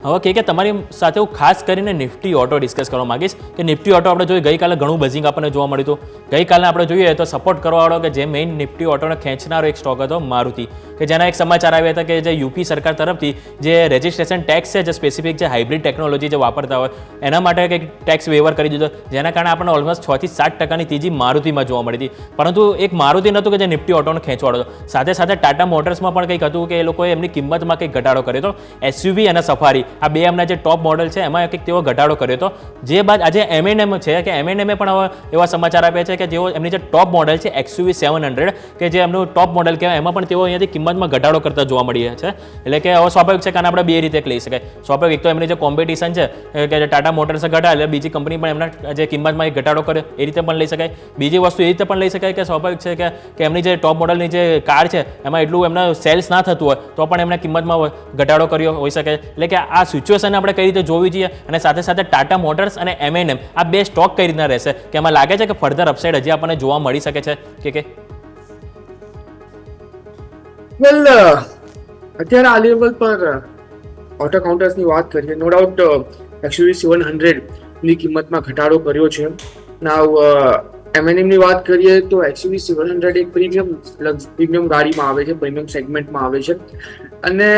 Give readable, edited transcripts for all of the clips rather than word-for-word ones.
હવે કે તમારી સાથે હું ખાસ કરીને નિફ્ટી ઓટો ડિસ્કસ કરવા માંગીશ કે નિફ્ટી ઓટો આપણે જોઈએ ગઈકાલે ઘણું બઝિંગ આપણને જોવા મળ્યું હતું. ગઈકાલે આપણે જોઈએ તો સપોર્ટ કરવાવાળો કે જે મેઇન નિફ્ટી ઓટોને ખેંચનારો એક સ્ટોક હતો મારુતિ, કે જેના એક સમાચાર આવ્યા હતા કે જે યુપી સરકાર તરફથી જે રજિસ્ટ્રેશન ટેક્સ છે, જે સ્પેસિફિક જે હાઇબ્રિડ ટેકનોલોજી જે વાપરતા હોય એના માટે કંઈક ટેક્સ વેવર કરી દીધો, જેના કારણે આપણને ઓલમોસ્ટ 6 થી 7% તેજી મારુતિમાં જોવા મળી હતી. પરંતુ એક મારુતિ નહોતું કે જે નિફ્ટી ઓટોને ખેંચવાડો હતો, સાથે સાથે ટાટા મોટર્સમાં પણ કંઈક હતું કે એ લોકોએ એમની કિંમતમાં કંઈક ઘટાડો કર્યો હતો. એસયુવી અને સફારી આ બે એમના જે ટોપ મોડલ છે એમાં કંઈક તેઓ ઘટાડો કર્યો હતો. જે બાદ આજે M&M છે કે M&M પણ હવે એવા સમાચાર આપ્યા છે કે જેઓ એમની જે ટોપ મોડલ છે XUV 700 કે જે એમનું ટોપ મોડલ કહેવાય એમાં પણ તેઓ અહીંયાથી કિંમતમાં ઘટાડો કરતા જોવા મળી રહ્યા છે. એટલે કે હવે સ્વાભાવિક છે કે આપણે બે રીતે લઈ શકાય. સ્વાભાવિક એક તો એમની જે કોમ્પિટિશન છે કે જે ટાટા મોટર્સે ઘટાડે એટલે બીજી કંપની પણ એમના જે કિંમતમાં એક ઘટાડો કરે એ રીતે પણ લઈ શકાય. બીજી વસ્તુ એ રીતે પણ લઈ શકાય કે સ્વાભાવિક છે કે એમની જે ટોપ મોડલની જે કાર છે એમાં એટલું એમના સેલ્સ ના થતું હોય તો પણ એમના કિંમતમાં ઘટાડો કર્યો હોઈ શકે. એટલે કે આ સિચ્યુએશન આપણે કઈ રીતે જોવી જોઈએ અને સાથે સાથે ટાટા મોટર્સ અને M&M આ બે સ્ટોક કઈ રીતના રહેશે કે એમાં લાગે છે કે ફર્ધર અપસાઇડ હજી આપણને જોવા મળી શકે છે કે વેલ અત્યારે આ લેવલ પર ઓટો કાઉન્ટર્સની વાત કરીએ, નો ડાઉટ XUV 700 ની કિંમતમાં ઘટાડો કર્યો છે. નાવ M&M ની વાત કરીએ તો XUV 700 એક પ્રીમિયમ ગાડીમાં આવે છે, પ્રીમિયમ સેગમેન્ટમાં આવે છે અને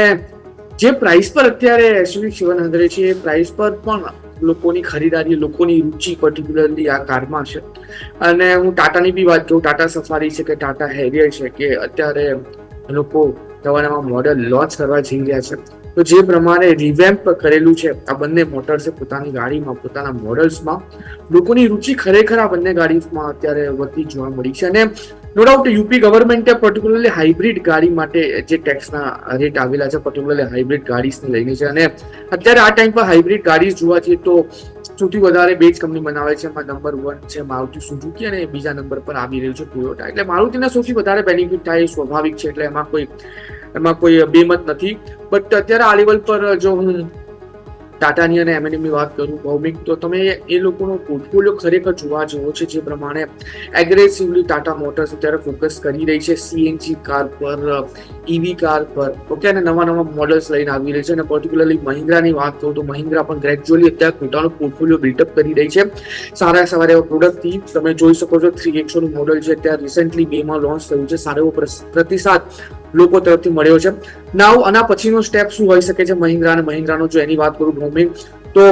જે પ્રાઇસ પર અત્યારે XUV 700 છે એ પ્રાઇસ પર પણ લોકોની ખરીદારી, લોકોની રુચિ પર્ટિક્યુલરલી આ કારમાં છે. અને હું ટાટાની બી વાત કરું, ટાટા સફારી છે કે ટાટા હેરિયર છે કે અત્યારે લોકો નવા મોડલ લોન્ચ કરવા જઈ રહ્યા છે. તો જે પ્રમાણે રિવેમ્પ કરેલું છે આ બંને મોટર્સે પોતાની ગાડીમાં, પોતાના મોડલ્સમાં, લોકોની રુચિ ખરેખર આ બંને ગાડીમાં અત્યારે વધતી જોવા મળી છે. અને નો ડાઉટ યુપી ગવર્મેન્ટે પર્ટિક્યુલરલી હાઇબ્રિડ ગાડી માટે જે ટેક્સના રેટ આવેલા છે પર્ટિક્યુલરલી હાઇબ્રિડ ગાડીઝને લઈને છે. અને અત્યારે આ ટાઈમ પર હાઇબ્રિડ ગાડી જોવા જઈએ તો સૌથી વધારે બે જ કંપની બનાવે છે. એમાં નંબર 1 છે મારુતિ સુઝુકી અને બીજા નંબર પર આવી રહ્યું છે ટોયોટા. એટલે મારુતિને સૌથી વધારે બેનિફિટ થાય એ સ્વાભાવિક છે, એટલે એમાં કોઈ બેમત નથી. બટ અત્યારે આ લેવલ પર જો હું ટાટાની અને M&M ની વાત કરું ભૌમિક, તો તમે એ લોકોનો પોર્ટફોલિયો ખરેખર જોવા જેવો છે. જે પ્રમાણે એગ્રેસિવલી ટાટા મોટર્સ અત્યારે ફોકસ કરી રહી છે CNG કાર પર, EV કાર પર, ઓકે, અને નવા મોડલ્સ લઈને આવી રહી છે. અને પર્ટિક્યુલરલી મહિન્દ્રાની વાત કરું તો મહિન્દ્રા પણ ગ્રેજ્યુઅલી અત્યારે પોતાનો પોર્ટફોલિયો બિલ્ડઅપ કરી રહી છે. સારા એવા પ્રોડક્ટથી તમે જોઈ શકો છો 3XO નું મોડલ છે અત્યારે રિસેન્ટલી 2 માં લોન્ચ થયું છે. સારો એવો પ્રતિસાદ લોકો તરફથી મળ્યો છે. નાવ આના પછીનો સ્ટેપ શું હોઈ શકે છે મહિન્દ્રાનો જો એની વાત કરું ભૌમિક, તો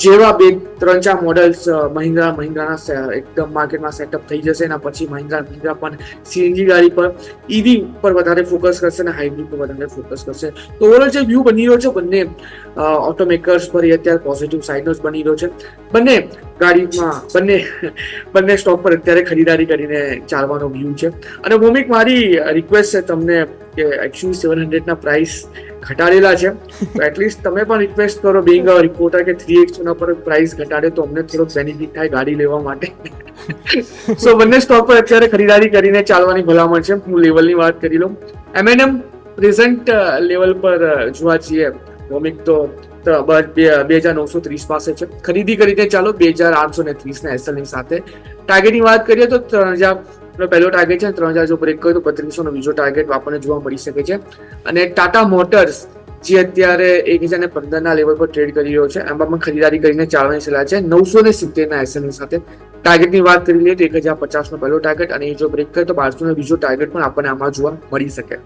જેવા 2-3-4 મોડલ્સ મહિન્દ્રાના એકદમ માર્કેટમાં સેટઅપ થઈ જશે એના પછી મહિન્દ્રા પણ CNG ગાડી પર, EV પર વધારે ફોકસ કરશે અને હાઇબ્રિડ પર વધારે ફોકસ કરશે. તો ઓવરઓલ જે વ્યૂ બની રહ્યો છે બંને ઓટોમેકર્સ પર એ અત્યારે પોઝિટિવ સાઇડનો જ બની રહ્યો છે. બંને ગાડીમાં બંને સ્ટોક પર અત્યારે ખરીદારી કરીને ચાલવાનો વ્યૂ છે. અને ભૌમિક, મારી રિક્વેસ્ટ છે તમને કે XUV 700 ના પ્રાઇસ ઘટાડેલા છે તો એટલીસ્ટ તમે પણ રિક્વેસ્ટ કરો બિંગ અ રિપોર્ટર કે 3XO ના પર પ્રાઇસ ઘટાડે તો અમને થોડો બેનિફિટ થાય ગાડી લેવા માટે. સો બંને સ્ટોક પર અત્યારે ખરીદારી કરીને ચાલવાની ભલામણ છે. હું લેવલની વાત કરી લઉં. M&M પ્રેઝન્ટ લેવલ પર જોવા જઈએ ભૌમિક તો 2930 પાસે છે. ખરીદી કરીને ચાલો 2830 ના SL ની સાથે. ટાર્ગેટની વાત કરીએ તો 3000 પહેલો ટાર્ગેટ છે, 3000 જો બ્રેક કર્યો તો 3200 નો બીજો ટાર્ગેટ આપણને જોવા મળી શકે છે. અને ટાટા મોટર્સ જે અત્યારે 1015 ના લેવલ પર ટ્રેડ કરી રહ્યો છે એમાં પણ ખરીદારી કરીને ચાલવાની સલાહ છે 970 ના SL ની સાથે. ટાર્ગેટની વાત કરી લઈએ તો 1050 નો પહેલો ટાર્ગેટ અને એ જો બ્રેક કરે તો 1200 નો બીજો ટાર્ગેટ પણ આપણને આમાં જોવા મળી શકે.